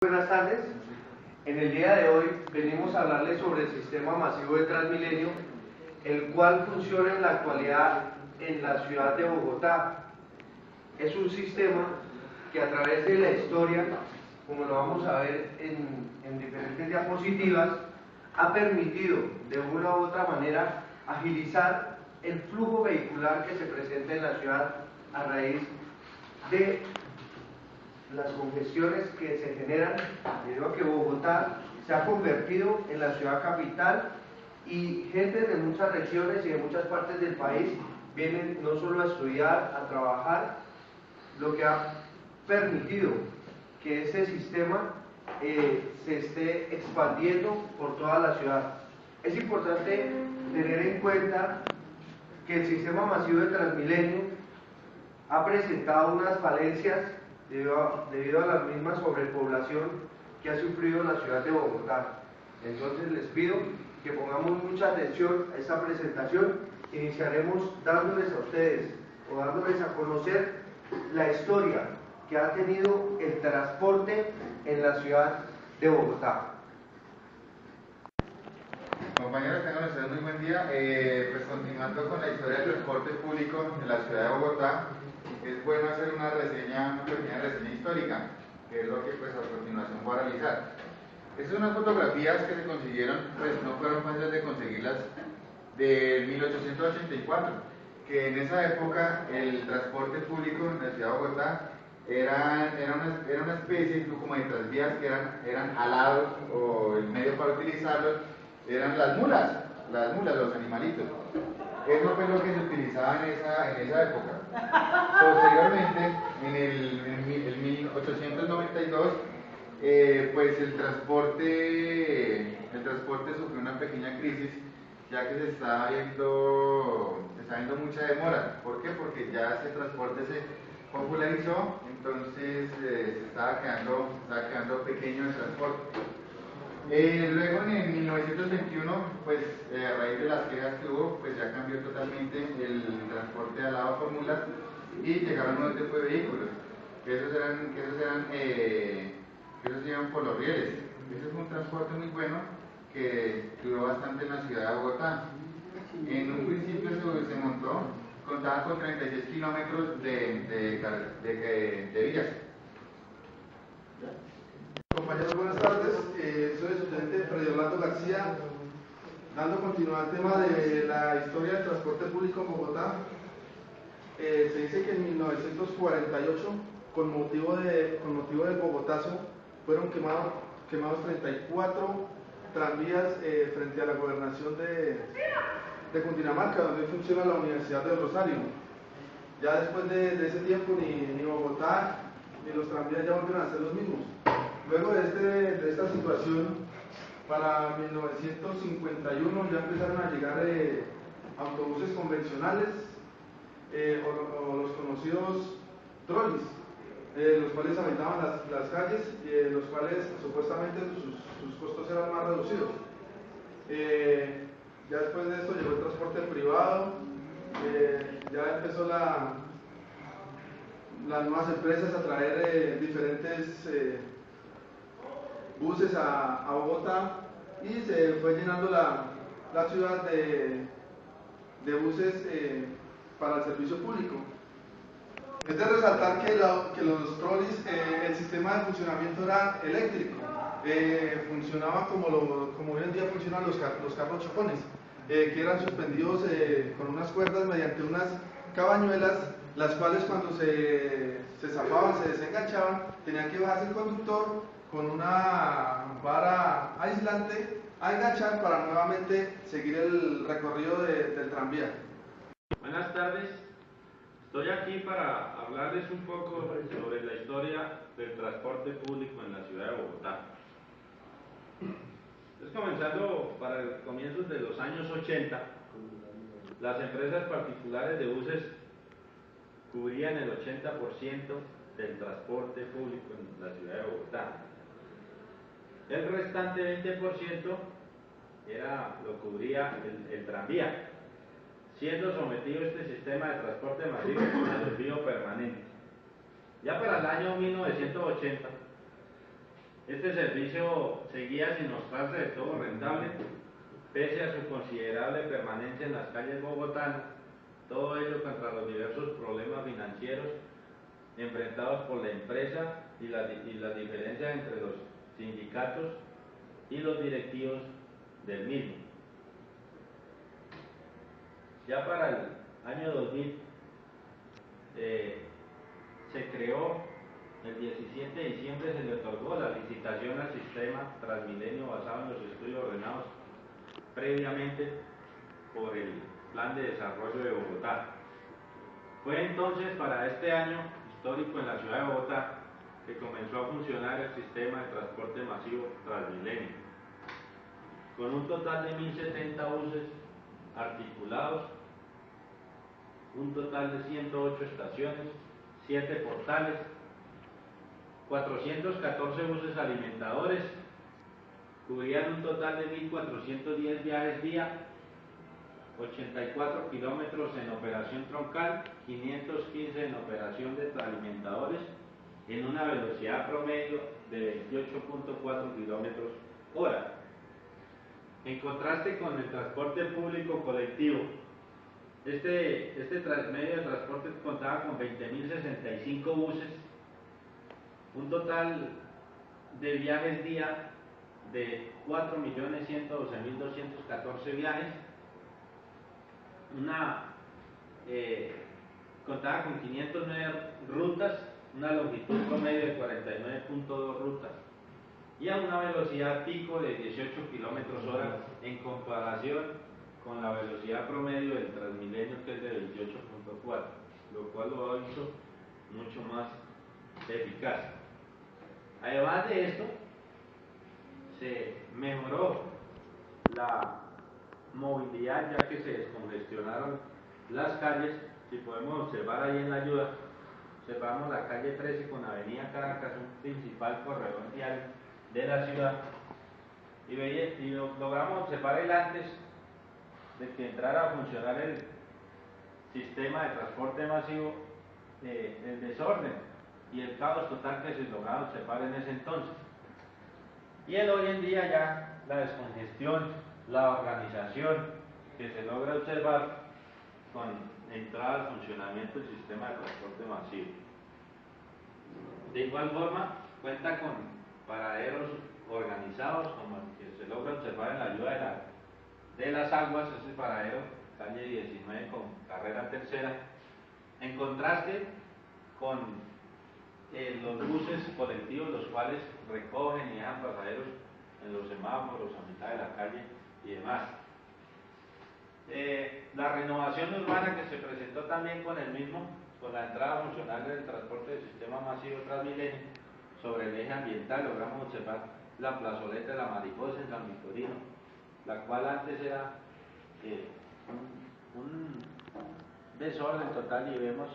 Buenas tardes. En el día de hoy venimos a hablarles sobre el sistema masivo de Transmilenio, el cual funciona en la actualidad en la ciudad de Bogotá. Es un sistema que a través de la historia, como lo vamos a ver en diferentes diapositivas, ha permitido de una u otra manera agilizar el flujo vehicular que se presenta en la ciudad a raíz de las congestiones que se generan debido a que Bogotá se ha convertido en la ciudad capital y gente de muchas regiones y de muchas partes del país vienen no solo a estudiar, a trabajar, lo que ha permitido que este sistema se esté expandiendo por toda la ciudad. Es importante tener en cuenta que el sistema masivo de Transmilenio ha presentado unas falencias debido a la misma sobrepoblación que ha sufrido la ciudad de Bogotá. Entonces les pido que pongamos mucha atención a esta presentación. Iniciaremos dándoles a ustedes o dándoles a conocer la historia que ha tenido el transporte en la ciudad de Bogotá. Compañeros, tengan ustedes muy buen día. Pues continuando con la historia del transporte público en la ciudad de Bogotá, es bueno hacer una pequeña reseña histórica, que es lo que pues a continuación voy a realizar. Estas son unas fotografías que se consiguieron, pues no fueron fáciles de conseguirlas, de 1884, que en esa época el transporte público en la ciudad de Bogotá era una especie como de tranvías que eran alados, o el medio para utilizarlos eran las mulas, los animalitos. Eso fue lo que se utilizaba en esa época. Posteriormente, en 1892, pues el transporte sufrió una pequeña crisis, ya que se estaba viendo mucha demora. ¿Por qué? Porque ya ese transporte se popularizó, entonces se estaba quedando pequeño el transporte. Luego en 1921, pues a raíz de las quejas que hubo, pues ya cambió totalmente el transporte alado por mulas y llegaron nuevos tipos de vehículos, que esos iban por los rieles. Ese fue un transporte muy bueno que duró bastante en la ciudad de Bogotá. En un principio se montó, contaba con 36 kilómetros de vías. Compañeros, buenas tardes. Soy el estudiante Freddy Orlando García. Dando continuidad al tema de la historia del transporte público en Bogotá, se dice que en 1948, con motivo del Bogotazo, fueron quemados 34 tranvías frente a la gobernación de Cundinamarca, donde funciona la Universidad del Rosario. Ya después de ese tiempo, ni Bogotá ni los tranvías ya volvieron a ser los mismos. Luego de esta situación, para 1951 ya empezaron a llegar autobuses convencionales o los conocidos trolis, los cuales habitaban las calles y los cuales supuestamente sus costos eran más reducidos. Ya después de esto llegó el transporte privado, ya empezó las nuevas empresas a traer diferentes buses a Bogotá y se fue llenando la ciudad de buses para el servicio público. Es de resaltar que los trolis, el sistema de funcionamiento era eléctrico, funcionaba como hoy en día funcionan los carros chocones, que eran suspendidos con unas cuerdas mediante unas cabañuelas, las cuales cuando se zafaban, se desenganchaban, tenían que bajarse el conductor con una vara aislante a enganchar para nuevamente seguir el recorrido del tranvía. Buenas tardes, estoy aquí para hablarles un poco sobre la historia del transporte público en la ciudad de Bogotá. Comenzando para comienzos de los años 80, las empresas particulares de buses cubrían el 80% del transporte público en la ciudad de Bogotá. El restante 20% lo cubría el tranvía, siendo sometido este sistema de transporte masivo al desvío permanente. Ya para el año 1980, Este servicio seguía sin mostrarse de todo rentable, pese a su considerable permanencia en las calles bogotanas, todo ello contra los diversos problemas financieros enfrentados por la empresa y las diferencias entre los sindicatos y los directivos del mismo. Ya para el año 2000 se creó, el 17 de diciembre se le otorgó la licitación al sistema Transmilenio basado en los estudios ordenados previamente por el Plan de Desarrollo de Bogotá. Fue entonces para este año histórico en la ciudad de Bogotá que comenzó a funcionar el sistema de transporte masivo Transmilenio, con un total de 1070 buses articulados, un total de 108 estaciones, 7 portales, 414 buses alimentadores, cubrían un total de 1410 viajes día, 84 kilómetros en operación troncal, 515 en operación de alimentadores, en una velocidad promedio de 28.4 kilómetros hora. En contraste con el transporte público colectivo, este medio de transporte contaba con 20.065 buses, un total de viajes día de 4.112.214 viajes, contaba con 509 rutas, una longitud promedio de 49.2 rutas y a una velocidad pico de 18 kilómetros hora en comparación con la velocidad promedio del Transmilenio, que es de 28.4, lo cual lo hizo mucho más eficaz. Además de esto, se mejoró la movilidad, ya que se descongestionaron las calles. Si podemos observar ahí en la ayuda, observamos la calle 13 con Avenida Caracas, un principal corredor vial de la ciudad, y logramos observar el antes de que entrara a funcionar el sistema de transporte masivo, el desorden y el caos total que se lograba observar en ese entonces. Y el hoy en día ya la descongestión, la organización que se logra observar con entrada al funcionamiento del sistema de transporte masivo. De igual forma, cuenta con paraderos organizados, como el que se logra observar en la ayuda de las aguas, ese paradero, calle 19 con carrera tercera, en contraste con los buses colectivos, los cuales recogen y dejan pasajeros en los semáforos, a mitad de la calle y demás. La renovación urbana que se presentó también con el mismo, con la entrada funcional del transporte del sistema masivo Transmilenio, sobre el eje ambiental, logramos observar la plazoleta de la Mariposa en San Victorino, la cual antes era un desorden total, y vemos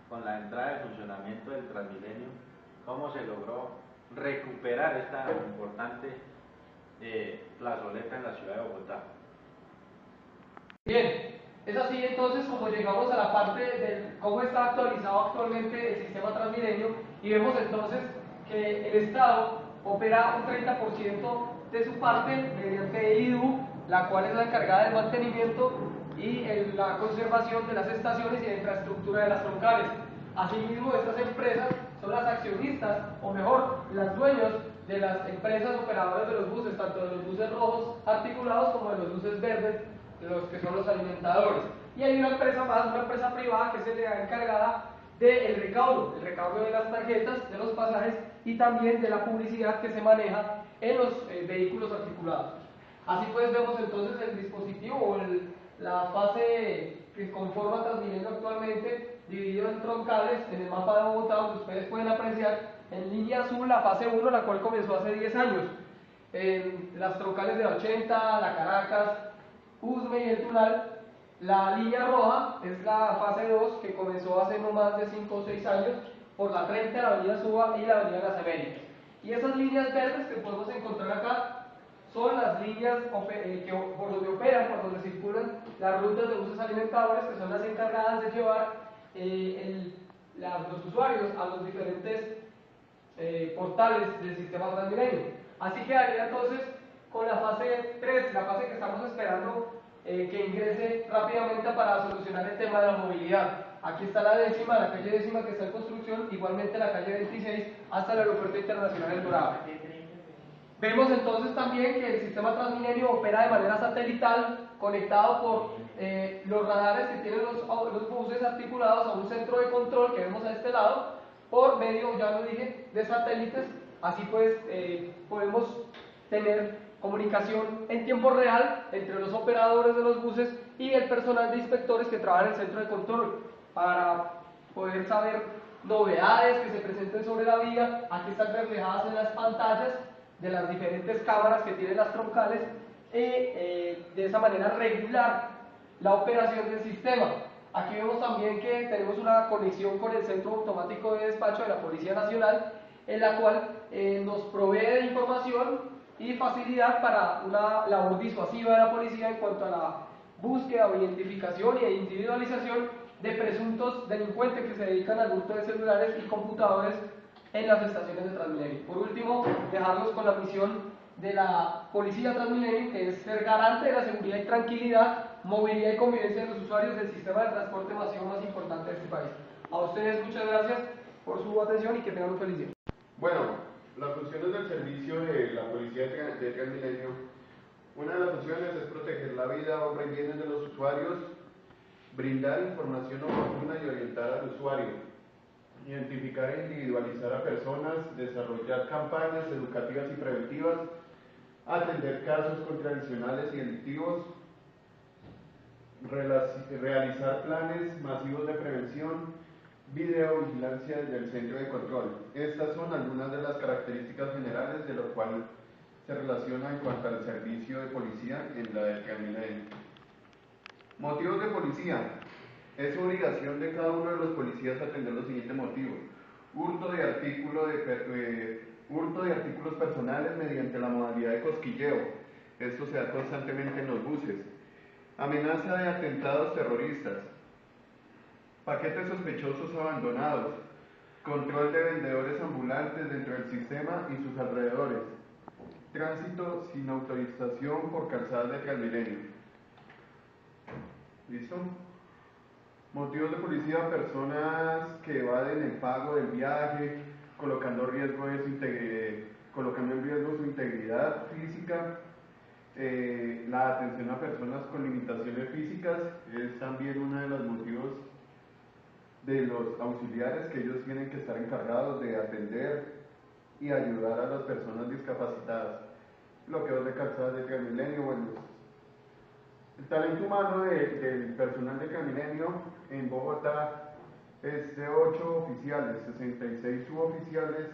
con la entrada de funcionamiento del Transmilenio cómo se logró recuperar esta importante plazoleta en la ciudad de Bogotá. Bien, es así entonces como llegamos a la parte de cómo está actualizado actualmente el sistema Transmilenio, y vemos entonces que el Estado opera un 30% de su parte mediante IDU, la cual es la encargada del mantenimiento y la conservación de las estaciones y la infraestructura de las troncales. Asimismo, estas empresas son las accionistas, o mejor, las dueñas de las empresas operadoras de los buses, tanto de los buses rojos articulados como de los buses verdes, de los que son los alimentadores. Y hay una empresa más, una empresa privada, que es la encargada del recaudo de las tarjetas, de los pasajes y también de la publicidad que se maneja en los vehículos articulados. Así pues vemos entonces el dispositivo o la fase que conforma Transmilenio actualmente, dividido en troncales en el mapa de Bogotá, donde ustedes pueden apreciar en línea azul la fase 1, la cual comenzó hace 10 años. En las troncales de 80, la Caracas, Usme y el Tunal. La línea roja es la fase 2, que comenzó hace no más de 5 o 6 años por la 30, la avenida Suba y la avenida Las Américas. Y esas líneas verdes que podemos encontrar acá son las líneas por donde operan, por donde circulan las rutas de buses alimentadores, que son las encargadas de llevar los usuarios a los diferentes portales del sistema Transmilenio. Así quedaría entonces con la fase 3, la fase que estamos esperando que ingrese rápidamente para solucionar el tema de la movilidad. Aquí está la décima, la calle décima que está en construcción, igualmente la calle 26 hasta el Aeropuerto Internacional El Dorado. Vemos entonces también que el sistema Transmilenio opera de manera satelital, conectado por los radares que tienen los buses articulados a un centro de control que vemos a este lado, por medio, ya lo dije, de satélites. Así pues podemos tener comunicación en tiempo real entre los operadores de los buses y el personal de inspectores que trabaja en el centro de control para poder saber novedades que se presenten sobre la vía. Aquí están reflejadas en las pantallas de las diferentes cámaras que tienen las troncales y de esa manera regular la operación del sistema. Aquí vemos también que tenemos una conexión con el Centro Automático de Despacho de la Policía Nacional, en la cual nos provee de información y facilidad para una labor disuasiva de la policía en cuanto a la búsqueda o identificación e individualización de presuntos delincuentes que se dedican al hurto de celulares y computadores en las estaciones de Transmilenio. Por último, dejarlos con la misión de la Policía Transmilenio, que es ser garante de la seguridad y tranquilidad, movilidad y convivencia de los usuarios del sistema de transporte masivo más importante de este país. A ustedes muchas gracias por su atención y que tengan un feliz día. Bueno, las funciones del servicio de la Policía de Transmilenio, una de las funciones es proteger la vida, obra y bienes de los usuarios, brindar información oportuna y orientar al usuario, identificar e individualizar a personas, desarrollar campañas educativas y preventivas, atender casos contradiccionales y delictivos, realizar planes masivos de prevención, videovigilancia desde el centro de control. Estas son algunas de las características generales de lo cual se relaciona en cuanto al servicio de policía en la de Transmilenio. Motivos de policía. Es obligación de cada uno de los policías atender los siguientes motivos: hurto de artículos personales mediante la modalidad de cosquilleo. Esto se da constantemente en los buses. Amenaza de atentados terroristas. Paquetes sospechosos abandonados. Control de vendedores ambulantes dentro del sistema y sus alrededores. Tránsito sin autorización por calzadas de Transmilenio. ¿Listo? Motivos de policía: personas que evaden el pago del viaje, colocando en riesgo su integridad física. La atención a personas con limitaciones físicas es también uno de los motivos de los auxiliares, que ellos tienen que estar encargados de atender y ayudar a las personas discapacitadas. Bloqueos de calzadas de Transmilenio. Bueno, el talento humano del personal de Transmilenio en Bogotá es de 8 oficiales, 66 suboficiales,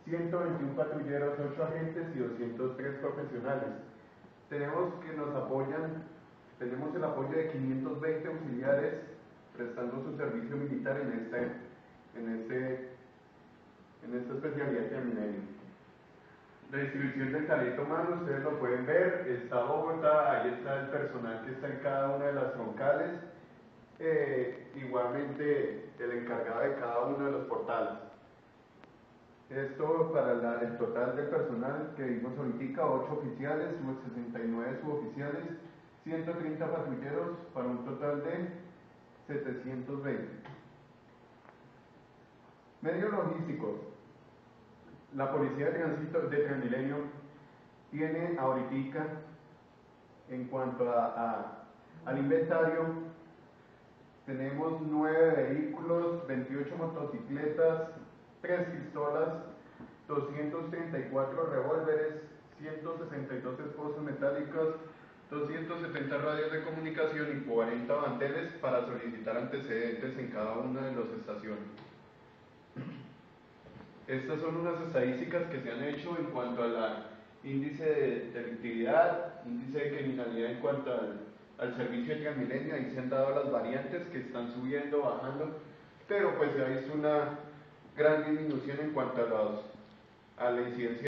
121 patrulleros, 8 agentes y 203 profesionales. Tenemos el apoyo de 520 auxiliares prestando su servicio militar en esta especialidad de Transmilenio. La distribución del talento humano, ustedes lo pueden ver, está Bogotá, ahí está el personal que está en cada una de las troncales, igualmente el encargado de cada uno de los portales. Esto para el total del personal que vimos ahorita: 8 oficiales, 69 suboficiales, 130 patrulleros, para un total de 720. Medios logísticos. La Policía de Tránsito de Transmilenio tiene ahorita, en cuanto al inventario, tenemos 9 vehículos, 28 motocicletas, 3 pistolas, 234 revólveres, 162 esposas metálicas, 270 radios de comunicación y 40 bandeles para solicitar antecedentes en cada una de las estaciones. Estas son unas estadísticas que se han hecho en cuanto al índice de delictividad, índice de criminalidad en cuanto al servicio de Transmilenio. Ahí se han dado las variantes que están subiendo, bajando, pero pues se ha visto una gran disminución en cuanto a la incidencia